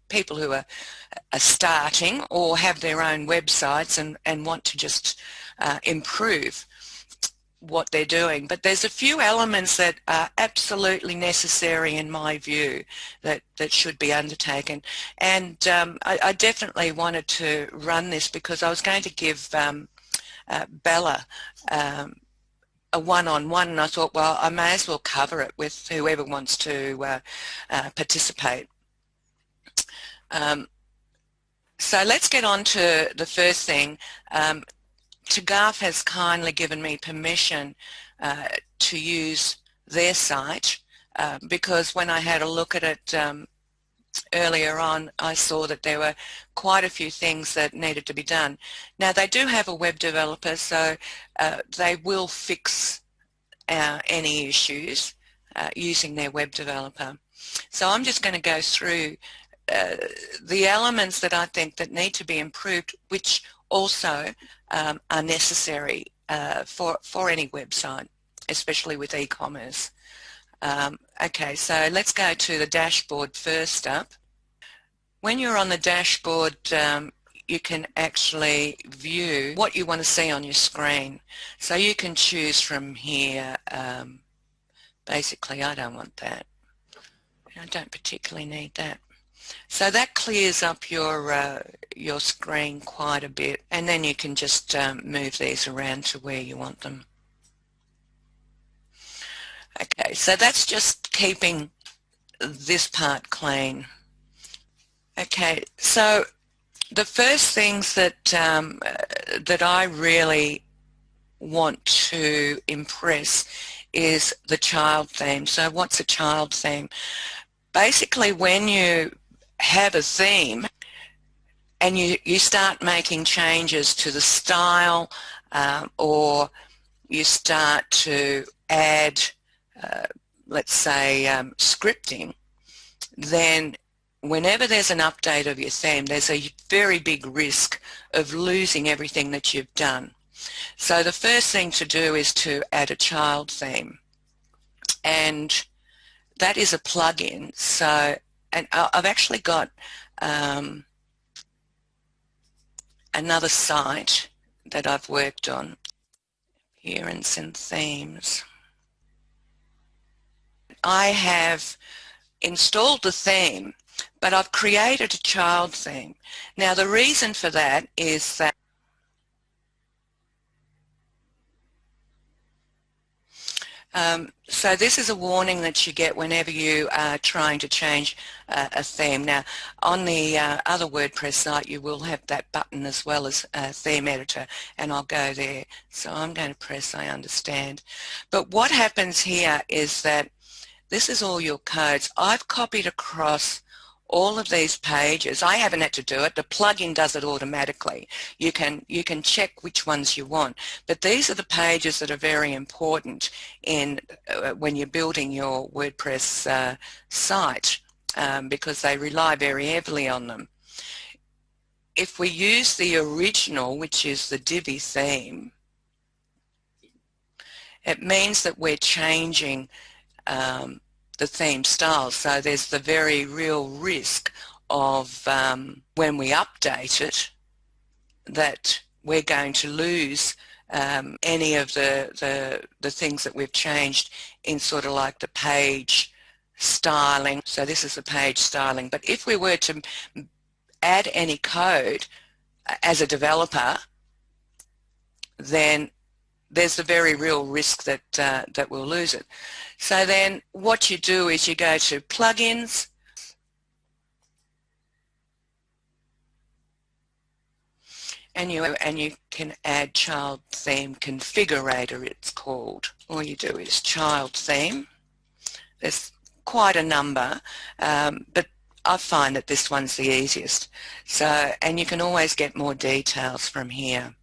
people who are starting or have their own websites and want to just improve what they're doing. But there's a few elements that are absolutely necessary in my view that should be undertaken. And I definitely wanted to run this because I was going to give Bella a one-on-one, and I thought, well, I may as well cover it with whoever wants to participate. So let's get on to the first thing. TGAF has kindly given me permission to use their site because when I had a look at it earlier on, I saw that there were quite a few things that needed to be done. Now, they do have a web developer, so they will fix any issues using their web developer. So I'm just going to go through the elements that I think that need to be improved, which also are necessary for any website, especially with e-commerce. Okay, so let's go to the dashboard first up. When you're on the dashboard, you can actually view what you want to see on your screen. So you can choose from here. Basically, I don't want that. I don't particularly need that. So that clears up your screen quite a bit, and then you can just move these around to where you want them. Okay, so that's just keeping this part clean. Okay, so the first things that that I really want to impress is the child theme. So what's a child theme? Basically, when you have a theme and you start making changes to the style or you start to add let's say scripting, then whenever there's an update of your theme, there's a very big risk of losing everything that you've done. So the first thing to do is to add a child theme, and that is a plugin. So, and I've actually got another site that I've worked on here in themes. I have installed the theme, but I've created a child theme. Now the reason for that is that so this is a warning that you get whenever you are trying to change a theme. Now on the other WordPress site you will have that button as well as theme editor, and I'll go there. So I'm going to press I understand. But what happens here is that this is all your codes. I've copied across all of these pages. I haven't had to do it. The plugin does it automatically. You can check which ones you want. But these are the pages that are very important in when you're building your WordPress site because they rely very heavily on them. If we use the original, which is the Divi theme, it means that we're changing the theme style. So there's the very real risk of when we update it that we're going to lose any of the things that we've changed in sort of like the page styling. So this is the page styling. But if we were to add any code as a developer, then there's the very real risk that that we'll lose it. So then what you do is you go to plugins, and you can add child theme configurator, it's called. All you do is child theme. There's quite a number, but I find that this one's the easiest. So, and you can always get more details from here.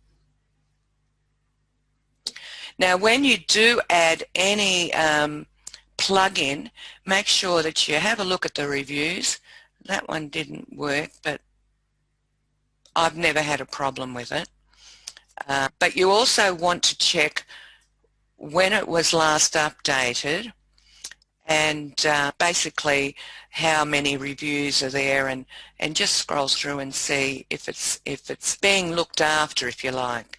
Now when you do add any plugin, make sure that you have a look at the reviews. That one didn't work, but I've never had a problem with it. But you also want to check when it was last updated and basically how many reviews are there, and just scroll through and see if it's being looked after, if you like.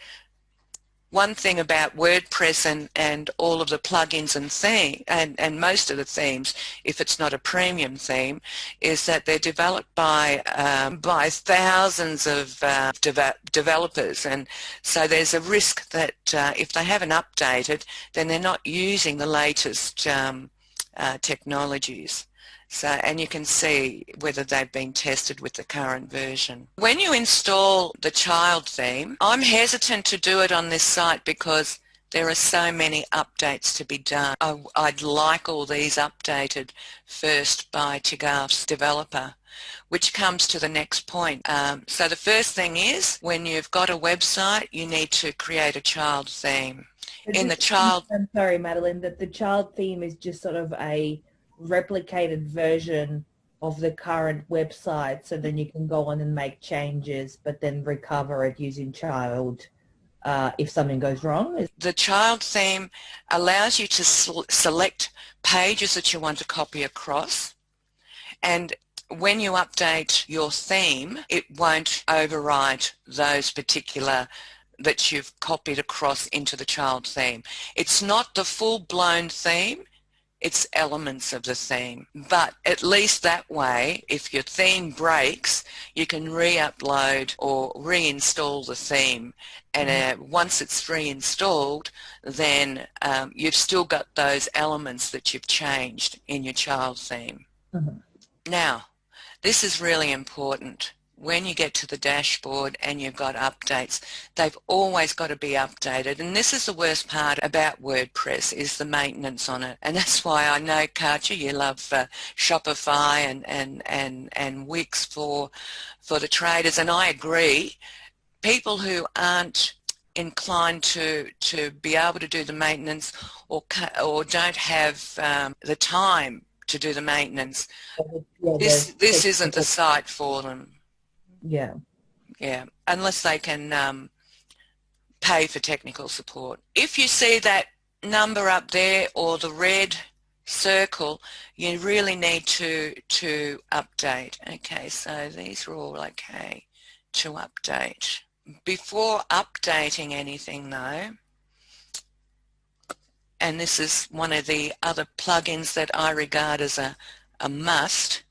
One thing about WordPress and all of the plugins and and most of the themes, if it's not a premium theme, is that they're developed by thousands of developers, and so there's a risk that if they haven't updated, then they're not using the latest technologies. So, and you can see whether they've been tested with the current version. When you install the child theme, I'm hesitant to do it on this site because there are so many updates to be done. I'd like all these updated first by TGAF's developer, which comes to the next point. So the first thing is, when you've got a website, you need to create a child theme. In the child... I'm sorry, Madalen, that the child theme is just sort of a replicated version of the current website, so then you can go on and make changes but then recover it using child if something goes wrong. The child theme allows you to select pages that you want to copy across, and when you update your theme, it won't overwrite those particular that you've copied across into the child theme. It's not the full-blown theme, it's elements of the theme. But at least that way, if your theme breaks, you can re-upload or reinstall the theme. And once it's reinstalled, then you've still got those elements that you've changed in your child theme. Now, this is really important. When you get to the dashboard and you've got updates, they've always got to be updated. And this is the worst part about WordPress, is the maintenance on it. And that's why I know, Katja, you love Shopify and Wix for the traders. And I agree. People who aren't inclined to be able to do the maintenance or don't have the time to do the maintenance, this isn't the site for them. Yeah. Yeah, unless they can pay for technical support. If you see that number up there or the red circle, you really need to update. Okay, so these are all okay to update. Before updating anything though, and this is one of the other plugins that I regard as a must,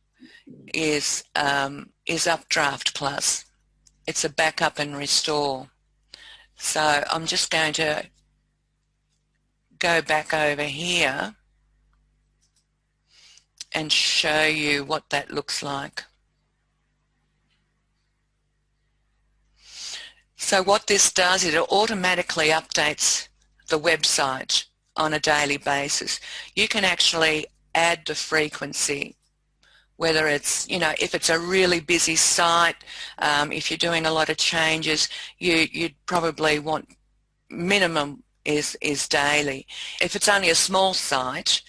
is Updraft Plus. It's a backup and restore. So I'm just going to go back over here and show you what that looks like. So what this does is it automatically updates the website on a daily basis. You can actually add the frequency, whether it's, you know, if it's a really busy site, if you're doing a lot of changes, you'd probably want minimum is daily. If it's only a small site,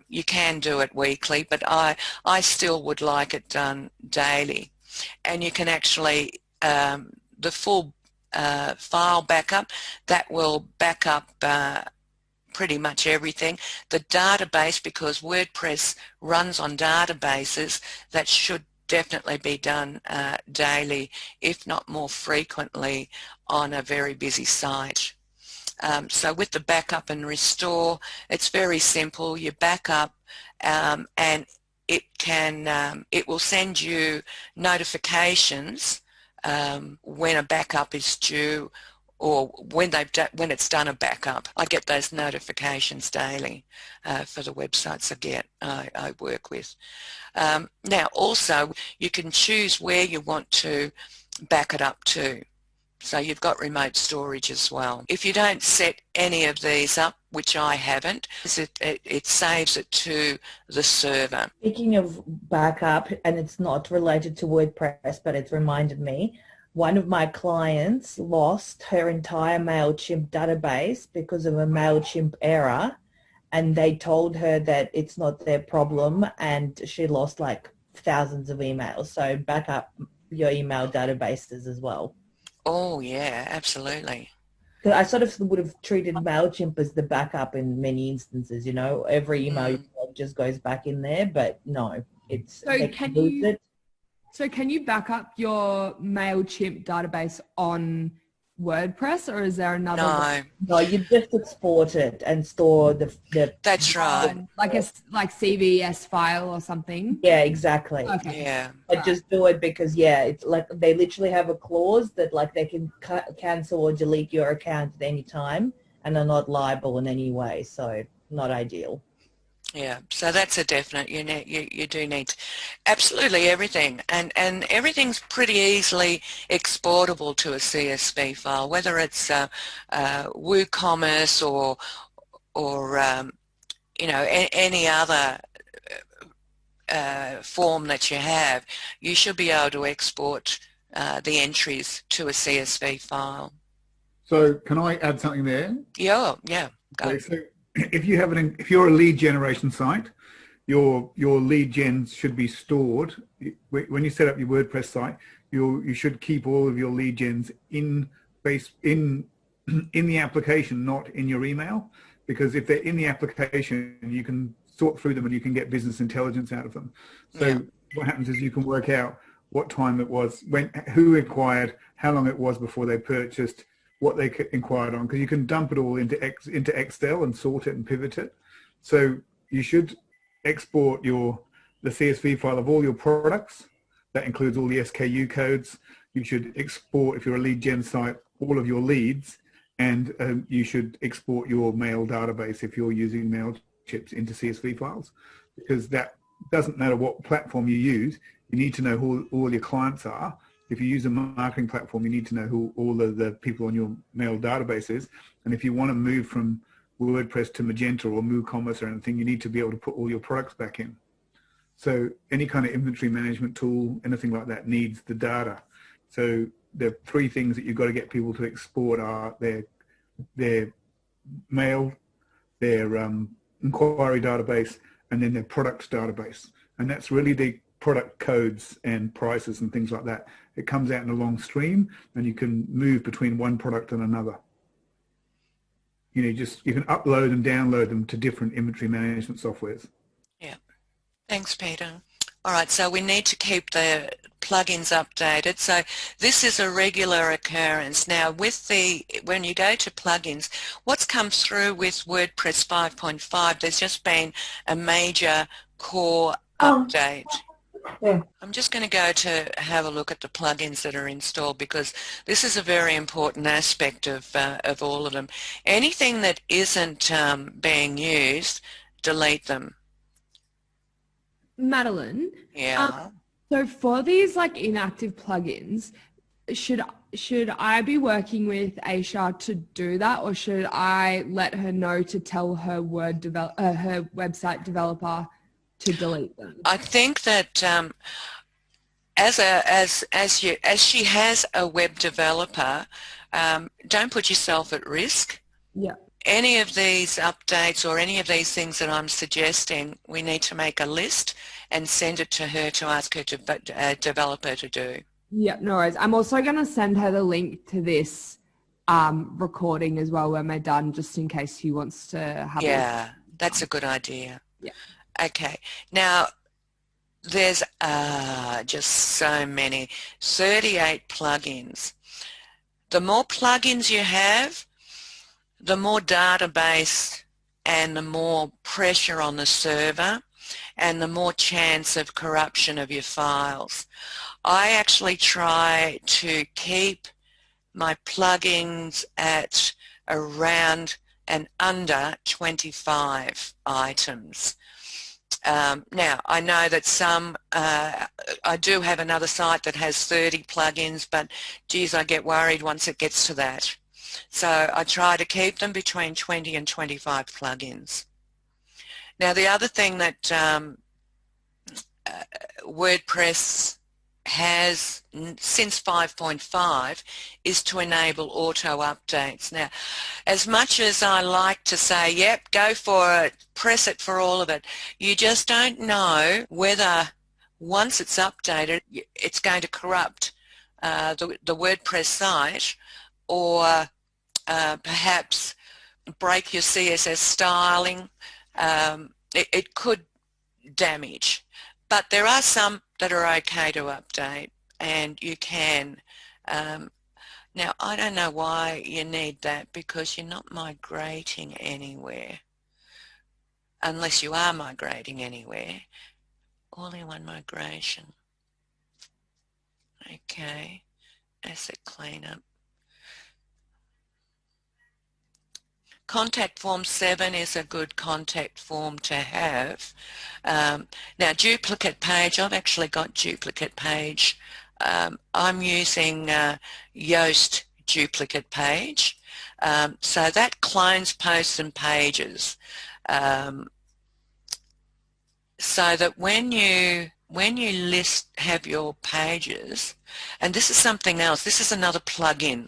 you can do it weekly, but I still would like it done daily. And you can actually, the full file backup, that will back up pretty much everything. The database, because WordPress runs on databases, that should definitely be done daily, if not more frequently on a very busy site. So with the backup and restore, it's very simple. You back up and it will send you notifications when a backup is due, or when it's done a backup. I get those notifications daily for the websites I work with. Now also you can choose where you want to back it up to. So you've got remote storage as well. If you don't set any of these up, which I haven't, it saves it to the server. Speaking of backup, and it's not related to WordPress, but it's reminded me, one of my clients lost her entire MailChimp database because of a MailChimp error, and they told her that it's not their problem, and she lost like thousands of emails. So back up your email databases as well. Oh yeah, absolutely. I sort of would have treated MailChimp as the backup in many instances, you know. Every email you it just goes back in there. But no, it's So they can lose it. So can you back up your MailChimp database on WordPress, or is there another way? No, you just export it and store the That's right. Like a CVS file or something? Yeah, exactly. Okay. Yeah. I just do it because, yeah, it's like they literally have a clause that like they can cancel or delete your account at any time and are not liable in any way. So not ideal. Yeah, so that's a definite. You do need absolutely everything, and everything's pretty easily exportable to a CSV file, whether it's WooCommerce or you know, any other form that you have. You should be able to export the entries to a CSV file. So can I add something there? Yeah, go. Okay, so if you're a lead generation site, your lead gens should be stored. When you set up your WordPress site, you should keep all of your lead gens in the application, not in your email, because if they're in the application, you can sort through them and you can get business intelligence out of them. So what happens is you can work out what time it was, who inquired, how long it was before they purchased, what they inquired on, because you can dump it all into Excel and sort it and pivot it. So you should export the CSV file of all your products. That includes all the SKU codes. You should export, if you're a lead gen site, all of your leads, and you should export your mail database if you're using MailChimp into CSV files, because that doesn't matter what platform you use. You need to know who all your clients are. If you use a marketing platform, you need to know who all of the people on your mail database is. And if you want to move from WordPress to Magento or WooCommerce or anything, you need to be able to put all your products back in. So any kind of inventory management tool, anything like that, needs the data. So the three things that you've got to get people to export are their mail, their inquiry database, and then their products database. And that's really the product codes and prices and things like that. It comes out in a long stream, and you can move between one product and another. You know, you can upload and download them to different inventory management softwares. Yeah. Thanks, Peter. All right, so we need to keep the plugins updated. So this is a regular occurrence. Now, when you go to plugins, what's come through with WordPress 5.5, there's just been a major core update. Yeah. I'm just going to go to have a look at the plugins that are installed, because this is a very important aspect of all of them. Anything that isn't being used, delete them. Madalen, Yeah. so for these like inactive plugins, should I be working with Aisha to do that, or should I let her know to tell her her website developer to delete them? I think that as she has a web developer, don't put yourself at risk. Yeah. Any of these updates or any of these things that I'm suggesting, we need to make a list and send it to her to ask her developer to do. Yeah, no worries. I'm also going to send her the link to this recording as well when we're done, just in case she wants to have Yeah, that's a good idea. Yeah. Okay. Now, there's just so many, 38 plugins. The more plugins you have, the more database and the more pressure on the server and the more chance of corruption of your files. I actually try to keep my plugins at around and under 25 items. Now, I know that I do have another site that has 30 plugins, but geez, I get worried once it gets to that. So I try to keep them between 20 and 25 plugins. Now, the other thing that WordPress has since 5.5 is to enable auto updates. Now, as much as I like to say, yep, go for it, press it for all of it, you just don't know whether once it's updated, it's going to corrupt the WordPress site, or perhaps break your CSS styling, it could damage. But there are some that are okay to update, and you can. Now, I don't know why you need that, because you're not migrating anywhere, unless you are migrating anywhere. All-in-one migration. Okay, asset cleanup. Contact form 7 is a good contact form to have. Now, duplicate page, I've actually got duplicate page. I'm using Yoast duplicate page. So that clones posts and pages. So that when you have your pages, and this is something else, this is another plugin.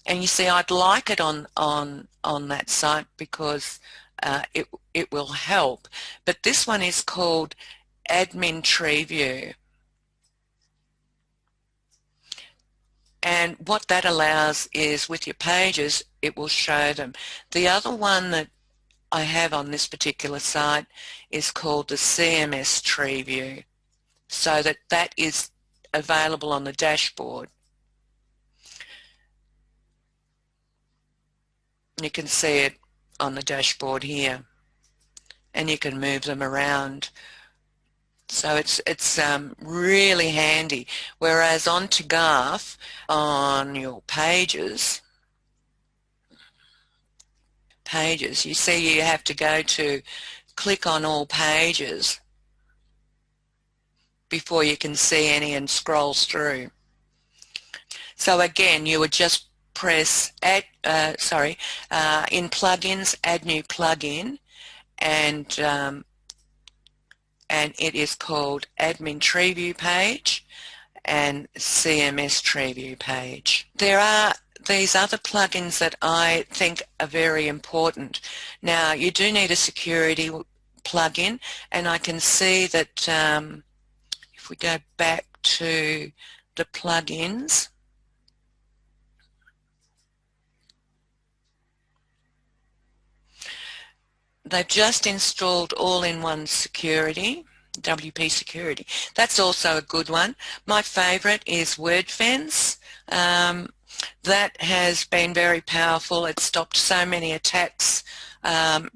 And you see, I'd like it on that site because it will help. But this one is called Cms Tree View. And what that allows is, with your pages, it will show them. The other one that I have on this particular site is called the Cms Tree View, so that is available on the dashboard. You can see it on the dashboard here, and you can move them around. So it's really handy. Whereas on Graph, on your pages, you see you have to go to click on all pages before you can see any and scroll through. So again, you would just press add, in plugins, add new plugin, and it is called Admin Tree View page and CMS Tree View page. There are these other plugins that I think are very important. Now, you do need a security plugin, and I can see that if we go back to the plugins, they've just installed all-in-one security, WP security. That's also a good one. My favorite is Wordfence. That has been very powerful. It's stopped so many attacks on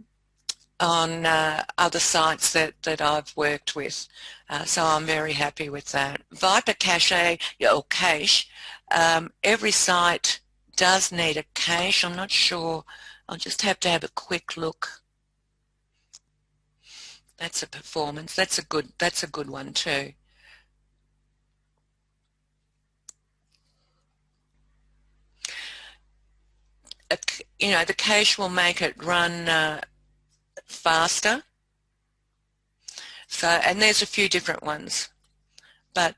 other sites that I've worked with. So I'm very happy with that. Viper Cache, or cache, every site does need a cache. I'm not sure. I'll just have to have a quick look. That's a performance. That's a good one too. You know, the cache will make it run faster. So, and there's a few different ones, but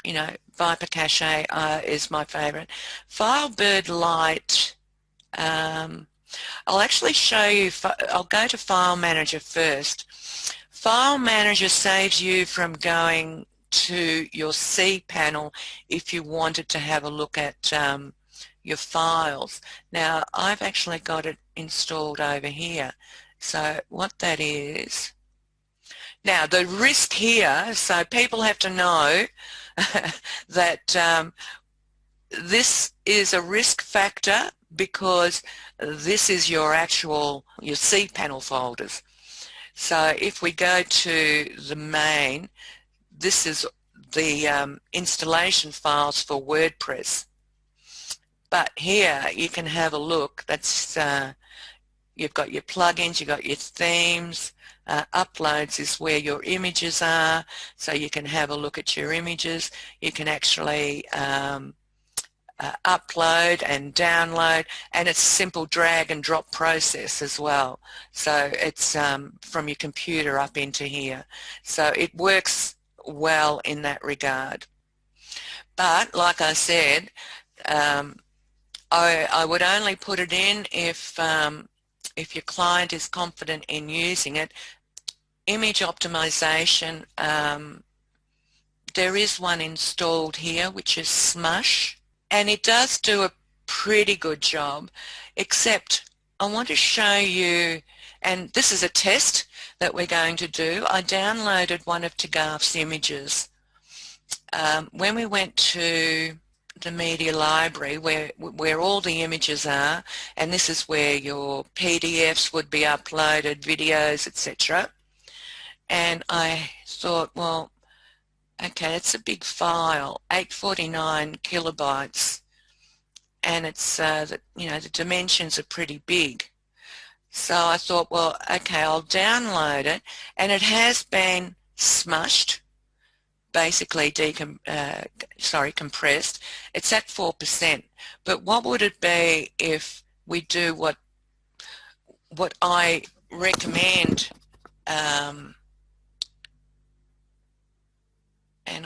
you know, Viper Cache is my favorite. Firebird Lite. I'll actually show you. I'll go to File Manager first. File Manager saves you from going to your C panel if you wanted to have a look at your files. Now, I've actually got it installed over here. So what that is, now the risk here, so people have to know that this is a risk factor, because this is your C panel folders. So if we go to the main, this is the installation files for WordPress. But here you can have a look. That's you've got your plugins, you've got your themes. Uploads is where your images are, so you can have a look at your images. You can actually upload and download, and it's a simple drag and drop process as well. So it's from your computer up into here. So it works well in that regard. But like I said, I would only put it in if your client is confident in using it. Image optimization, there is one installed here, which is Smush, and it does do a pretty good job, except I want to show you and this is a test that we're going to do. I downloaded one of Garth's images. When we went to the media library where all the images are, and this is where your PDFs would be uploaded, videos, etc. And I thought, well, okay, it's a big file, 849 kilobytes, and it's the dimensions are pretty big. So I thought, well, okay, I'll download it, and it has been smushed, basically compressed. It's at 4%. But what would it be if we do what I recommend? And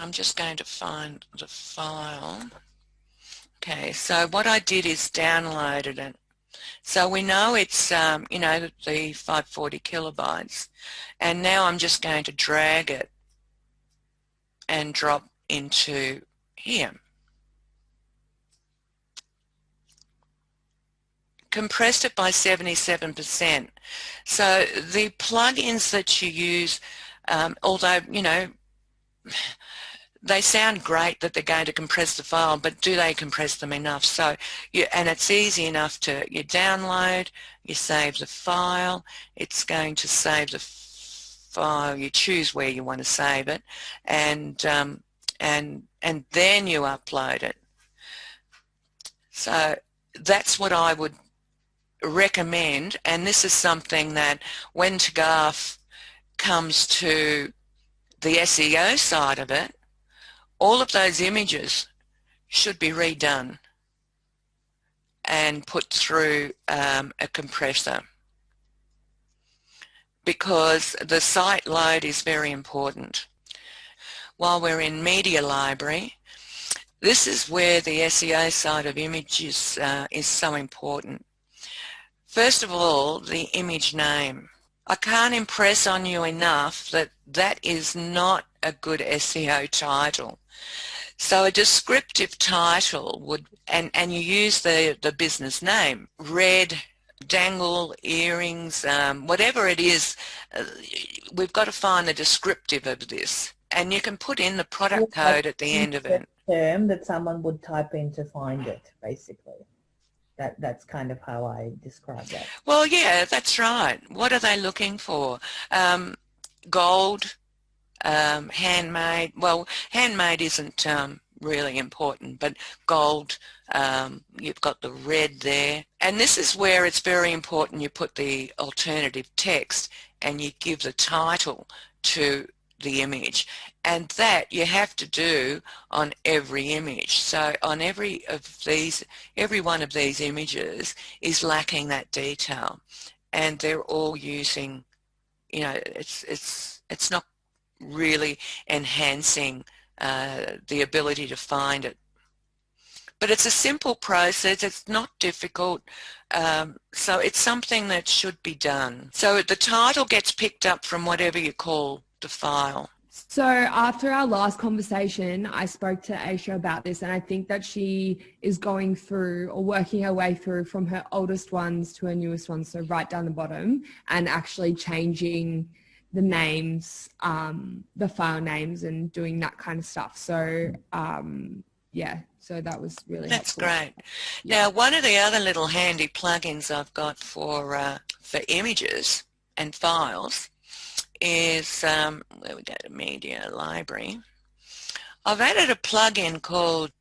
I'm just going to find the file. Okay, so what I did is downloaded it. So we know it's, the 540 kilobytes. And now I'm just going to drag it and drop into here. Compressed it by 77%. So the plugins that you use, although, they sound great that they're going to compress the file, but do they compress them enough? So, and it's easy enough to, you download, you save the file, it's going to save the file, you choose where you want to save it, and then you upload it. So that's what I would recommend, and this is something that when Garth comes to the SEO side of it, all of those images should be redone and put through a compressor, because the site load is very important. While we're in Media Library, this is where the SEO side of images is so important. First of all, the image name. I can't impress on you enough that that is not a good SEO title. So a descriptive title would, and you use the business name, red, dangle, earrings, whatever it is, we've got to find the descriptive of this. And you can put in the product code at the end of it. Term that someone would type in to find it, basically. That's kind of how I describe that. Well, yeah, that's right. What are they looking for? Gold, handmade. Well, handmade isn't really important, but gold, you've got the red there. And this is where it's very important you put the alternative text and you give the title to the image, and that you have to do on every image. So on every one of these images is lacking that detail, and they're all using, it's not really enhancing the ability to find it. But it's a simple process, it's not difficult, so it's something that should be done. So the title gets picked up from whatever you call the file. So after our last conversation, I spoke to Aisha about this, and I think that she is going through or working her way through from her oldest ones to her newest ones, so right down the bottom, and actually changing the names, the file names, and doing that kind of stuff. So yeah, so that was really That's helpful. great. Now, one of the other little handy plugins I've got for images and files is, where we go to Media Library, I've added a plugin called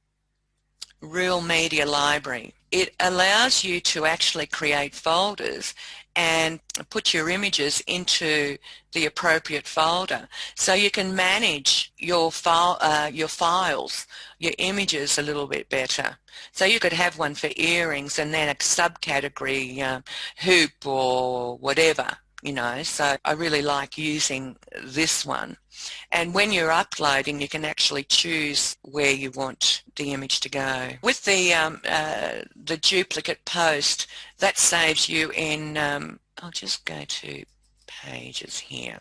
Real Media Library. It allows you to actually create folders and put your images into the appropriate folder, so you can manage your files, your images a little bit better. So you could have one for earrings and then a subcategory, hoop or whatever. So I really like using this one. And when you're uploading, you can actually choose where you want the image to go. With the duplicate post, that saves you in, I'll just go to pages here.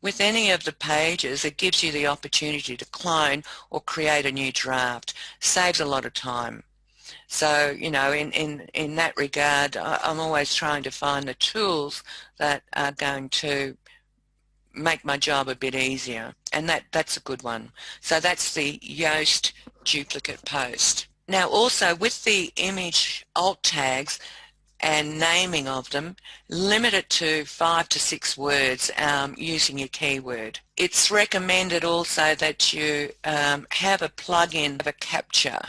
With any of the pages, it gives you the opportunity to clone or create a new draft. Saves a lot of time. So, you know, in that regard, I'm always trying to find the tools that are going to make my job a bit easier, and that's a good one. So that's the Yoast duplicate post. Now also with the image alt tags and naming of them, limit it to 5 to 6 words using your keyword. It's recommended also that you have a plugin of a capture.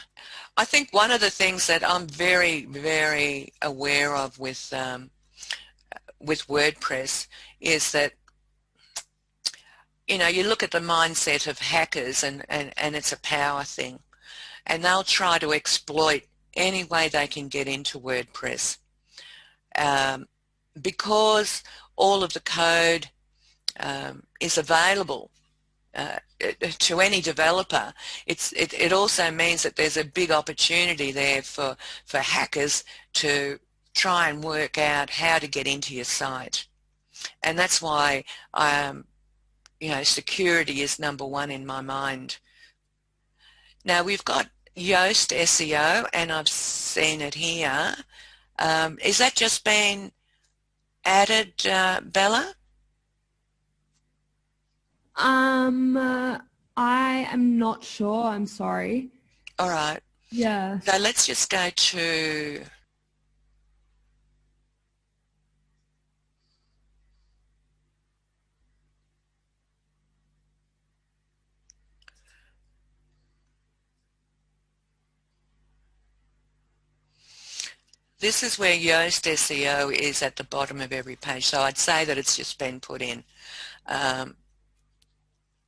I think one of the things that I'm very, very aware of with WordPress is that, you know, you look at the mindset of hackers and it's a power thing, and they'll try to exploit any way they can get into WordPress. Because all of the code is available to any developer, it also means that there's a big opportunity there for hackers to try and work out how to get into your site. And that's why you know, security is number one in my mind. Now we've got Yoast SEO, and I've seen it here. Is that just been added, Bella? I am not sure. I'm sorry. All right. Yeah. So let's just go to this is where Yoast SEO is at the bottom of every page. So I'd say that it's just been put in.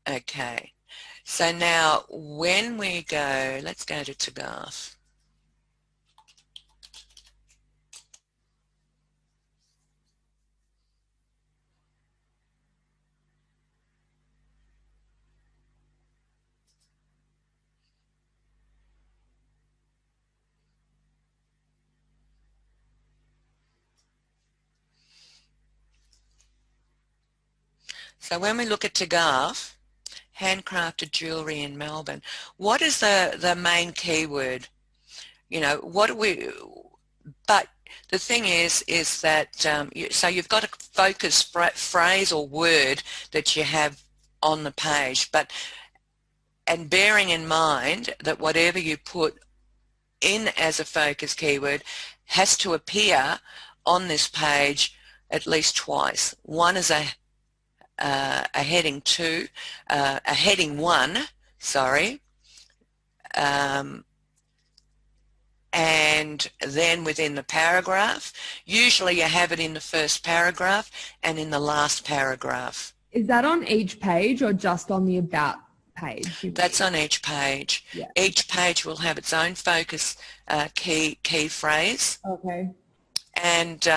Okay. So now when we go, let's go to Tagarth. So when we look at Tagarth, handcrafted jewellery in Melbourne, what is the main keyword? You know, what do we, but the thing is that, so you've got a focus phrase or word that you have on the page, but, and bearing in mind that whatever you put in as a focus keyword has to appear on this page at least twice. One is a heading 2, a heading 1, sorry, and then within the paragraph. Usually you have it in the first paragraph and in the last paragraph. Is that on each page or just on the About page? That's on each page. Yeah. Each page will have its own focus key phrase. Okay. And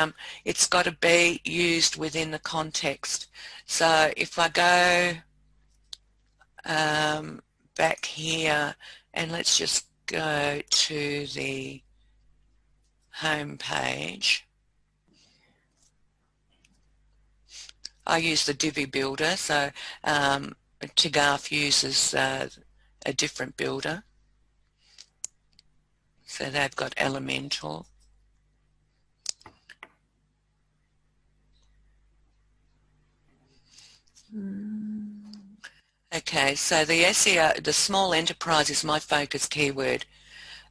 it's got to be used within the context. So if I go back here, and let's just go to the home page. I use the Divi builder, so Tagarth uses a different builder. So they've got Elementor. Okay, so the SEO, the small enterprise is my focus keyword,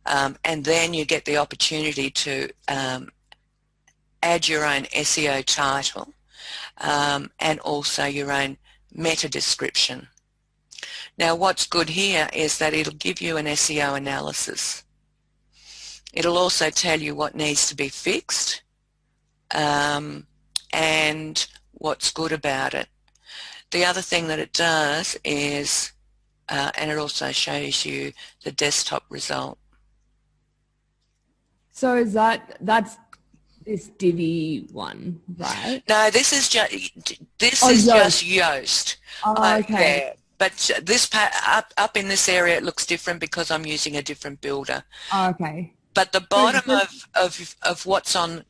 and then you get the opportunity to add your own SEO title and also your own meta description. Now what's good here is that it'll give you an SEO analysis. It'll also tell you what needs to be fixed and what's good about it. The other thing that it does is, and it also shows you the desktop result. So is that's this Divi one, right? No, this is just Yoast. just Yoast. Oh, okay. Yeah, but this up in this area it looks different because I'm using a different builder. Oh, okay. But the bottom of what's on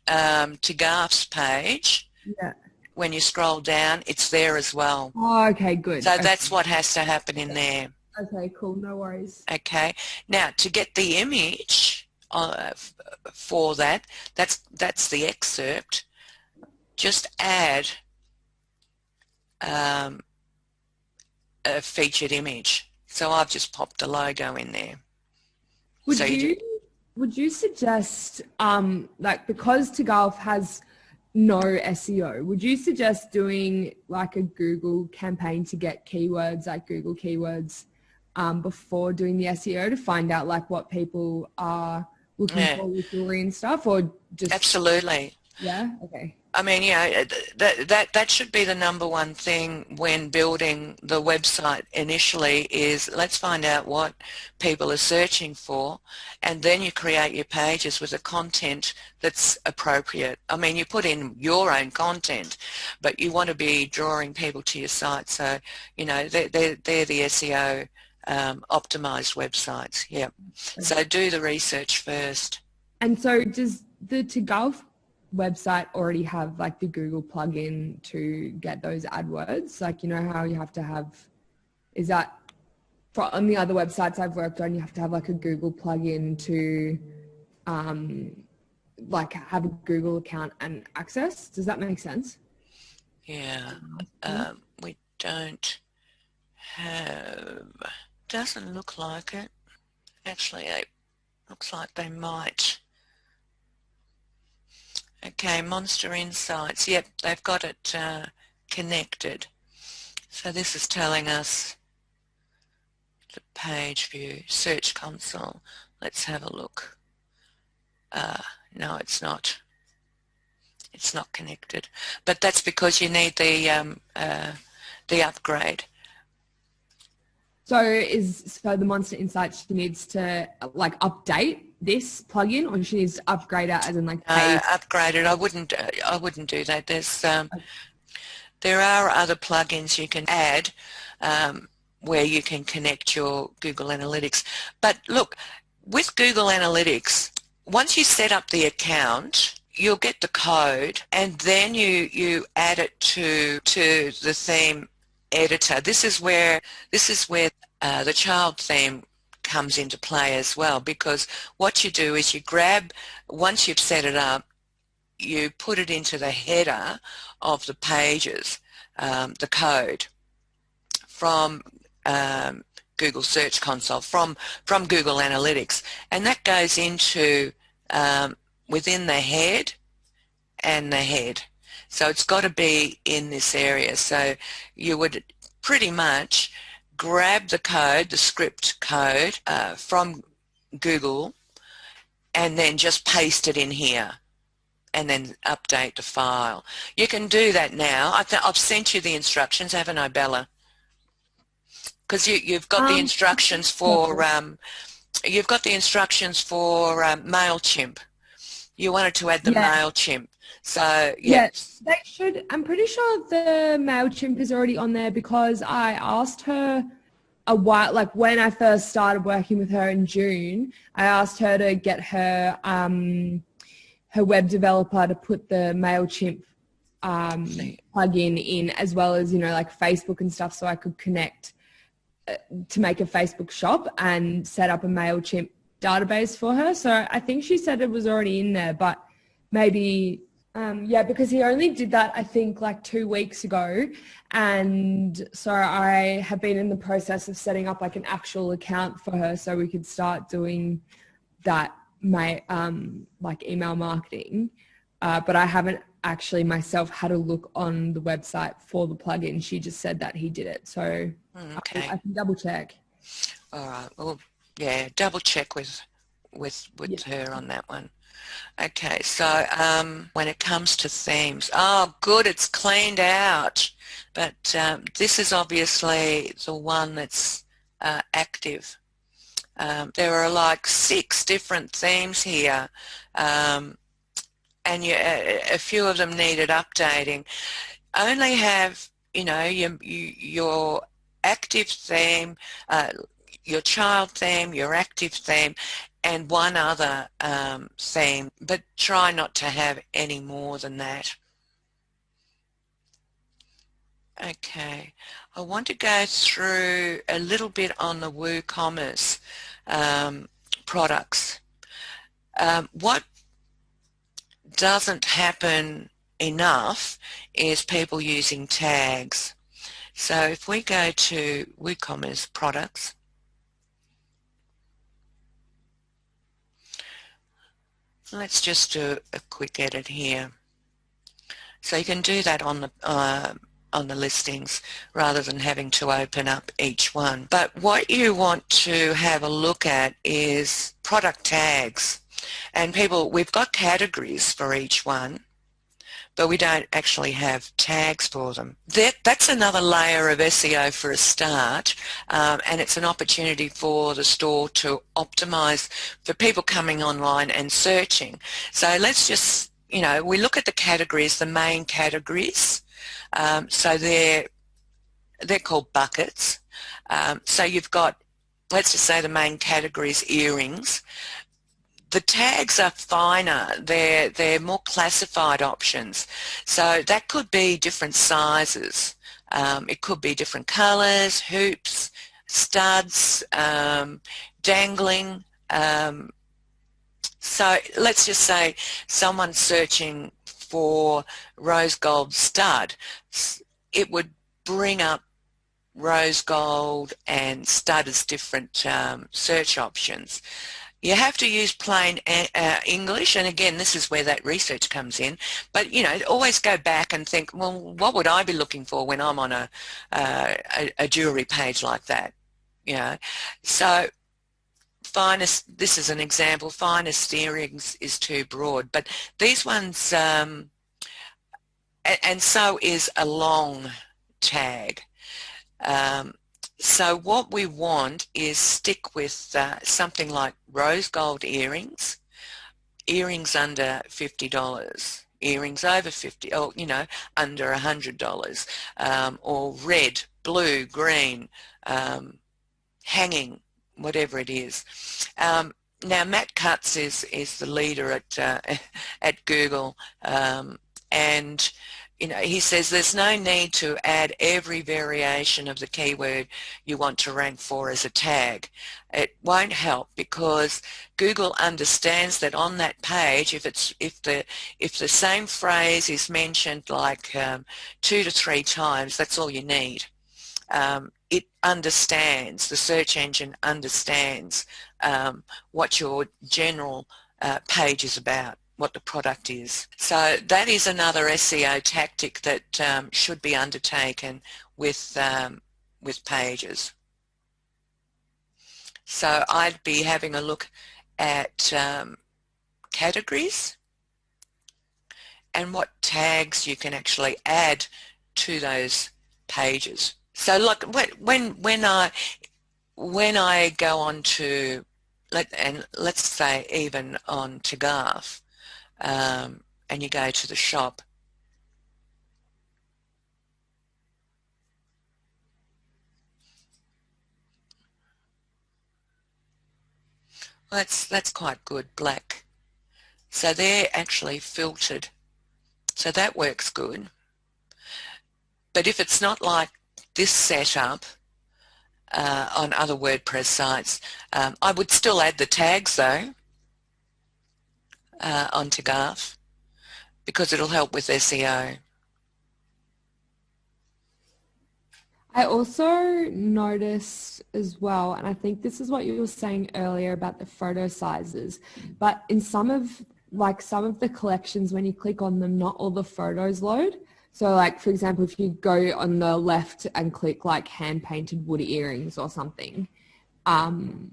Tagarth's page, yeah, when you scroll down, it's there as well. Oh, okay, good. So okay. that's what has to happen in there. Okay, cool. No worries. Okay. Now, to get the image, for that. That's the excerpt. Just add a featured image. So I've just popped a logo in there. Would you suggest, like, because Tagalf has no SEO, would you suggest doing like a Google campaign to get keywords, like Google keywords, before doing the SEO to find out like what people are looking for with jewelry and stuff, or just? Absolutely. Yeah. Okay. I mean, yeah, that should be the number one thing when building the website initially is let's find out what people are searching for, and then you create your pages with the content that's appropriate. I mean, you put in your own content, but you want to be drawing people to your site. So, you know, they're the SEO optimized websites. Yeah. So do the research first. And so does the Tagalf website already have like the Google plugin to get those AdWords? Like, you know how you have to have, is that for on the other websites I've worked on, you have to have like a Google plugin to like have a Google account and access? Does that make sense? Yeah. We don't have, doesn't look like it. Actually, it looks like they might. Okay, Monster Insights. Yep, they've got it connected. So this is telling us the page view, search console. Let's have a look. No, it's not. It's not connected. But that's because you need the upgrade. So the Monster Insights, she needs to like update this plugin, or she needs to upgrade it as in like pay? Upgrade it. I wouldn't do that. There's there are other plugins you can add where you can connect your Google Analytics. But look, with Google Analytics, once you set up the account, you'll get the code, and then you add it to the theme editor. This is where the child theme comes into play as well, because what you do is you grab, once you've set it up, you put it into the header of the pages, the code from Google Search Console, from Google Analytics, and that goes into within the head and the head. So it's got to be in this area. So you would pretty much grab the code, the script code from Google, and then just paste it in here and then update the file. You can do that now. I've sent you the instructions, haven't I, Bella? Because you've got the instructions for MailChimp. You wanted to add the MailChimp. So yes, they should. I'm pretty sure the MailChimp is already on there, because I asked her a while, like when I first started working with her in June, I asked her to get her her web developer to put the MailChimp plugin in, as well as, you know, like Facebook and stuff, so I could connect to make a Facebook shop and set up a MailChimp database for her. So I think she said it was already in there, but maybe because he only did that, I think, like 2 weeks ago. And so I have been in the process of setting up like an actual account for her so we could start doing that, like email marketing. But I haven't actually myself had a look on the website for the plugin. She just said that he did it. So okay. I can double check. All right. Well, yeah, double check with her on that one. Okay, so when it comes to themes, oh good, it's cleaned out, but this is obviously the one that's active. There are like 6 different themes here, and a few of them needed updating. Only have, you know, your active theme, your child theme, your active theme, and one other theme, but try not to have any more than that. Okay, I want to go through a little bit on the WooCommerce products. What doesn't happen enough is people using tags. So if we go to WooCommerce products, let's just do a quick edit here. So you can do that on the listings rather than having to open up each one. But what you want to have a look at is product tags. And we've got categories for each one, but we don't actually have tags for them. That's another layer of SEO for a start, and it's an opportunity for the store to optimize for people coming online and searching. So let's just, we look at the categories, the main categories. So they're called buckets. So you've got, let's just say the main categories, earrings. The tags are finer, they're more classified options. So that could be different sizes. It could be different colours, hoops, studs, dangling. So let's just say someone's searching for rose gold stud. It would bring up rose gold and stud as different search options. You have to use plain English, and again, this is where that research comes in. But always go back and think, well, what would I be looking for when I'm on a jewelry page like that? So finest. This is an example. Finest earrings is too broad, but these ones, and so is a long tag. So what we want is stick with something like rose gold earrings, earrings under $50, earrings over $50, or under $100, or red, blue, green, hanging, whatever it is. Now Matt Cutts is the leader at Google, and he says there's no need to add every variation of the keyword you want to rank for as a tag. It won't help because Google understands that on that page, if the same phrase is mentioned like 2 to 3 times, that's all you need. It understands, the search engine understands what your general page is about, what the product is. So that is another SEO tactic that should be undertaken with pages. So I'd be having a look at categories and what tags you can actually add to those pages. So like when I go on to, let's say even on Tagaf, and you go to the shop, that's quite good, black. So they're actually filtered. So that works good. But if it's not like this setup on other WordPress sites, I would still add the tags though on Tagaf because it'll help with SEO. I also noticed as well, and I think this is what you were saying earlier about the photo sizes, but in some of the collections, when you click on them, not all the photos load. So like, for example, if you go on the left and click like hand-painted wood earrings or something, only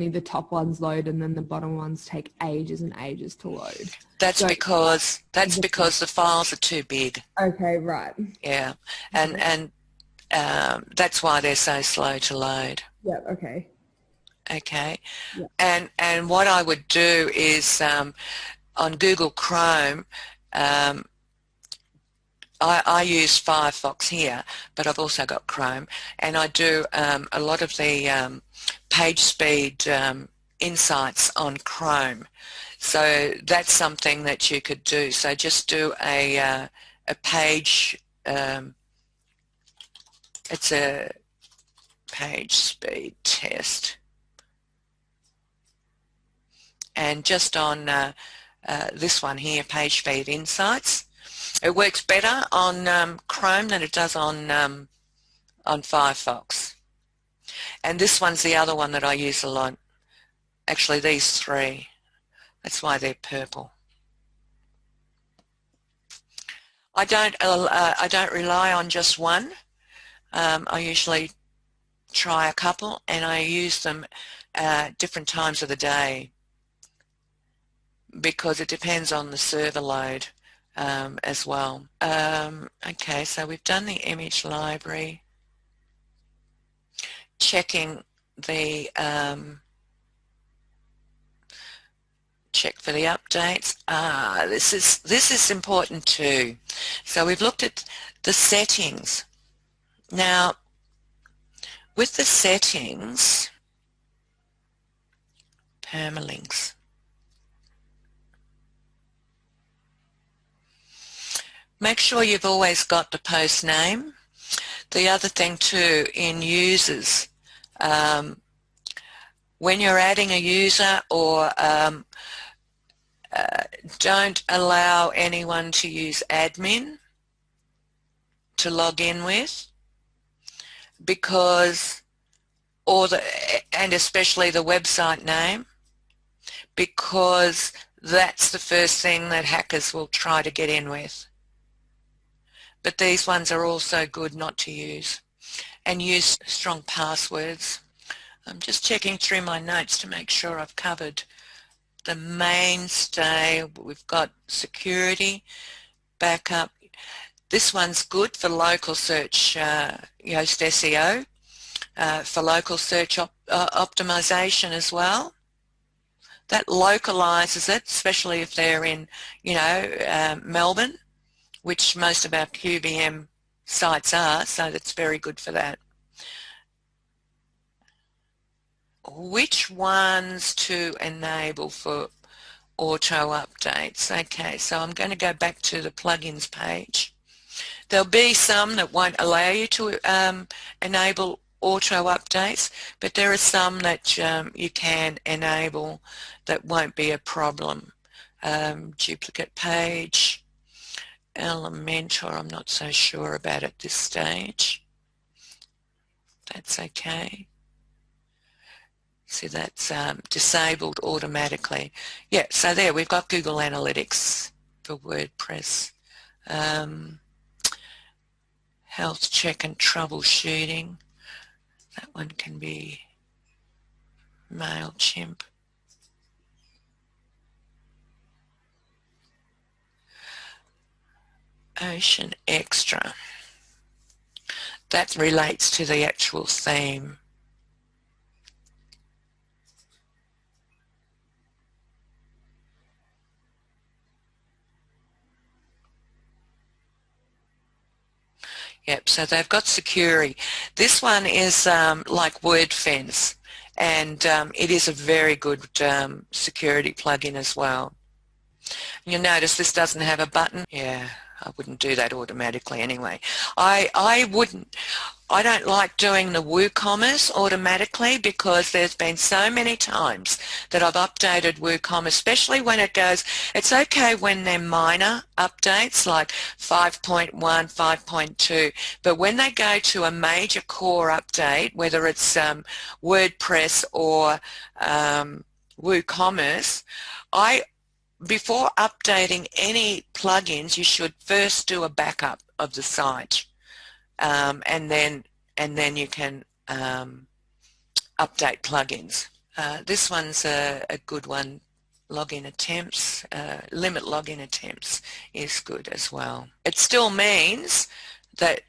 the top ones load and then the bottom ones take ages and ages to load. That's because the files are too big. Okay, right. Yeah, and that's why they're so slow to load. Yeah. Okay. Okay. Yeah. And what I would do is on Google Chrome, I use Firefox here, but I've also got Chrome, and I do a lot of the page speed insights on Chrome. So that's something that you could do. So just do a page, it's a page speed test. and just on this one here, Page Feed Insights. It works better on Chrome than it does on Firefox. And this one's the other one that I use a lot. Actually, these three. That's why they're purple. I don't rely on just one. I usually try a couple, and I use them at different times of the day because it depends on the server load as well. Okay, so we've done the image library, checking the check for the updates. This is important too. So we've looked at the settings. Now, with the settings, permalinks. Make sure you've always got the post name. The other thing too, in users, when you're adding a user, or don't allow anyone to use admin to log in with, because, and especially the website name, because that's the first thing that hackers will try to get in with. But these ones are also good not to use. And use strong passwords. I'm just checking through my notes to make sure I've covered the mainstay. We've got security, backup. This one's good for local search, Yoast SEO, for local search optimization as well. That localizes it, especially if they're in, Melbourne, which most of our QBM sites are, so that's very good for that. Which ones to enable for auto updates? Okay, so I'm going to go back to the plugins page. There'll be some that won't allow you to enable auto updates, but there are some that you can enable that won't be a problem. Duplicate page, Elementor, I'm not so sure about at this stage. That's okay. See, that's disabled automatically. Yeah, so there we've got Google Analytics for WordPress. Health check and troubleshooting. That one can be MailChimp. Ocean Extra. That relates to the actual theme. Yep, so they've got security. This one is like WordFence, and it is a very good security plugin as well. You'll notice this doesn't have a button. Yeah, I wouldn't do that automatically anyway. I don't like doing the WooCommerce automatically because there's been so many times that I've updated WooCommerce, especially when it goes, it's okay when they're minor updates like 5.1, 5.2, but when they go to a major core update, whether it's WordPress or WooCommerce, before updating any plugins, you should first do a backup of the site. And then you can update plugins. This one's a good one. Login attempts, limit login attempts is good as well. It still means that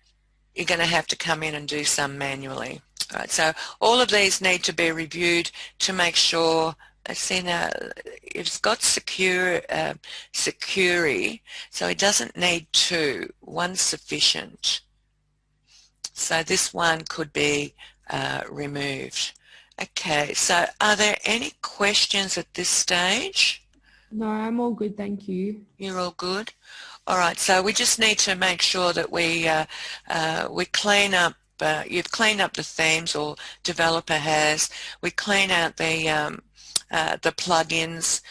you're going to have to come in and do some manually. All right, so all of these need to be reviewed to make sure. See now, it's got security, so it doesn't need two. One's sufficient. So this one could be removed. Okay, so are there any questions at this stage? No, I'm all good, thank you. You're all good? All right, so we just need to make sure that we clean up, you've cleaned up the themes, or developer has. We clean out the the plugins,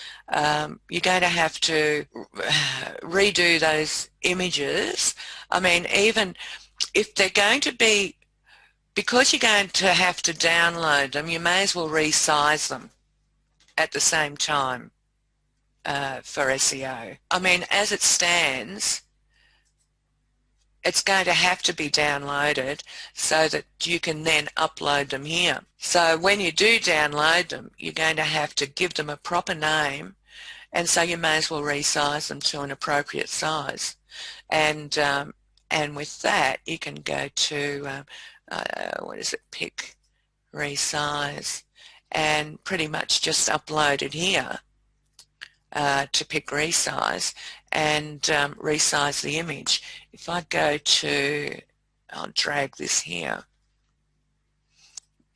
you're going to have to redo those images. I mean, even if they're going to be, because you're going to have to download them, you may as well resize them at the same time for SEO. I mean, as it stands, it's going to have to be downloaded so that you can then upload them here. So when you do download them, you're going to have to give them a proper name, and so you may as well resize them to an appropriate size. And with that, you can go to, what is it, pick, resize, and pretty much just upload it here to pick resize and resize the image. If I go to, I'll drag this here,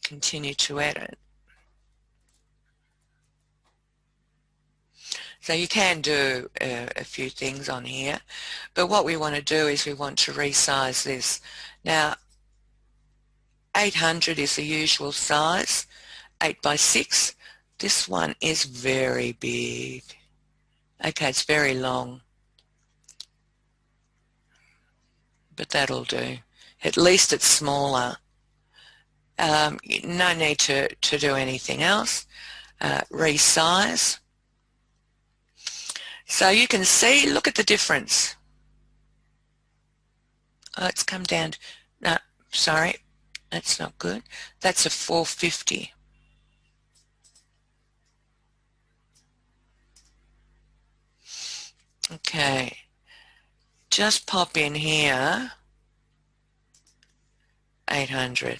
continue to edit. So you can do a few things on here, but what we want to do is we want to resize this. Now 800 is the usual size, 8 by 6. This one is very big. Okay, it's very long, but that'll do. At least it's smaller. No need to do anything else. Resize. So you can see, look at the difference. Oh, it's come down. No, sorry, that's not good. That's a 450. Okay, just pop in here 800.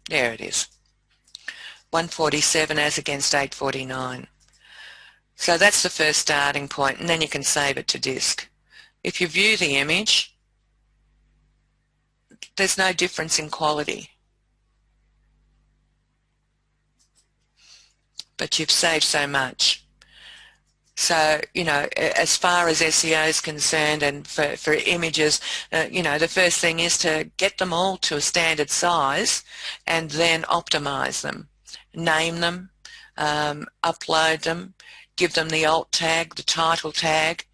There it is. 147 as against 849. So that's the first starting point, and then you can save it to disk. If you view the image, there's no difference in quality. But you've saved so much. So, you know, as far as SEO is concerned and for images, you know, the first thing is to get them all to a standard size and then optimize them, name them, upload them, give them the alt tag, the title tag,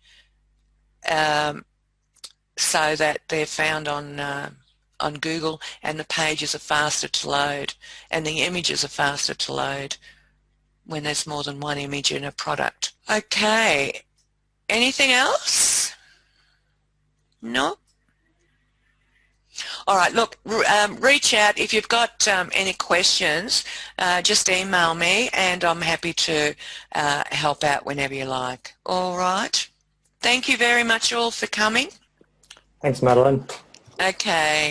so that they're found on Google and the pages are faster to load and the images are faster to load when there's more than one image in a product. Okay, anything else? No? All right, look, reach out if you've got any questions, just email me and I'm happy to help out whenever you like. All right, thank you very much all for coming. Thanks, Madalen. Okay.